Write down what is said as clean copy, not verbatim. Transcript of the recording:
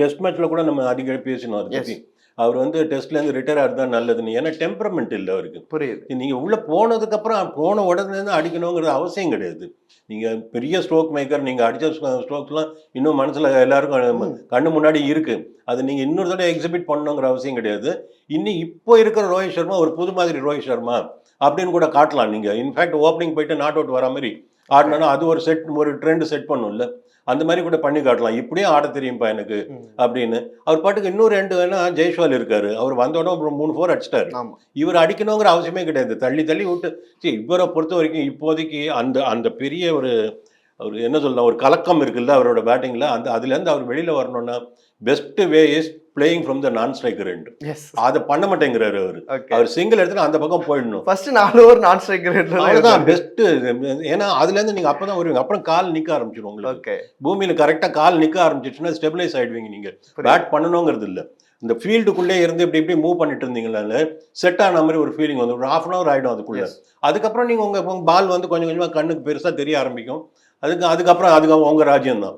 Test மேட்ச்ல கூட நம்ம அடிக்கடி பேசினோம் அதை பத்தி. அவர் வந்து டெஸ்ட்லேருந்து ரிட்டையர் ஆகிறது தான் நல்லதுன்னு. ஏன்னா டெம்பரமெண்ட் இல்லை அவருக்கு. புரியுது. நீங்கள் உள்ளே போனதுக்கப்புறம் போன உடனே அடிக்கணுங்கிறது அவசியம் கிடையாது. நீங்கள் பெரிய ஸ்ட்ரோக் மேக்கர், நீங்கள் அடித்த ஸ்ட்ரோக்ஸ்லாம் இன்னும் மனசில் எல்லாருக்கும் கண்ணு முன்னாடி இருக்குது. அது நீங்கள் இன்னொரு தடவை எக்ஸிபிட் பண்ணணுங்கிற அவசியம் கிடையாது. இப்போ இருக்கிற ரோஹித் சர்மா ஒரு புது மாதிரி ரோஹித் சர்மா அப்படின்னு கூட காட்டலாம். நீங்கள் இன்ஃபேக்ட் ஓப்பனிங் போயிட்டு நாட் அவுட் வர மாதிரி ஆடினா அது ஒரு ட்ரெண்ட் செட் பண்ணும்ல. அந்த மாதிரி கூட பண்ணி காட்டலாம். இப்படியே ஆட தெரியும்ப்பா எனக்கு அப்படின்னு. அவர் பாட்டுக்கு இன்னும் 2 வேணா ஜெய்ஸ்வால் இருக்காரு. அவர் வந்தோடனே அப்புறம் 3 4 அடிச்சிட்டாரு. இவர் அடிக்கணுங்கிற அவசியமே கிடையாது. தள்ளி தள்ளி விட்டு இவரை பொறுத்த வரைக்கும் இப்போதைக்கு அந்த அந்த பெரிய ஒரு என்ன சொல்லலாம், ஒரு கலக்கம் இருக்குல்ல அவரோட பேட்டிங்ல. அதுலேருந்து அவர் வெளியில வரணும்னா best way is playing from the நான் ஸ்ட்ரைக்கர் எண்ட். அதை பண்ண மாட்டேங்கிறாரு அவரு. அவர் சிங்கிள் எடுத்துட்டு அந்த பக்கம் போயிடணும். ஃபர்ஸ்ட் 4 ஓவர் நான் ஸ்ட்ரைக்கர் அதுதான் பெஸ்ட். ஏன்னா அதுல இருந்து நீங்க அப்பதான் வருவீங்க. அப்புறம் கால் நிக்க ஆரம்பிச்சிடும் உங்களுக்கு. பூமியில கரெக்டா கால் நிக்க ஆரம்பிச்சிச்சுன்னா ஸ்டெபிலைஸ் ஆயிடுவீங்க. நீங்க பேட் பண்ணணுங்கிறது இல்ல. இந்த ஃபீல்டுக்குள்ளே இருந்து இப்படி மூவ் பண்ணிட்டு இருந்தீங்களால செட் ஆன மாதிரி ஒரு ஃபீலிங் வந்து ஒரு 1/2 hour ஆயிடும் அதுக்குள்ள. அதுக்கப்புறம் நீங்க உங்க பால் வந்து கொஞ்சம் கொஞ்சமா கண்ணுக்கு பெருசா தெரிய ஆரம்பிக்கும். அதுக்கப்புறம் உங்க ராஜ்யம் தான்.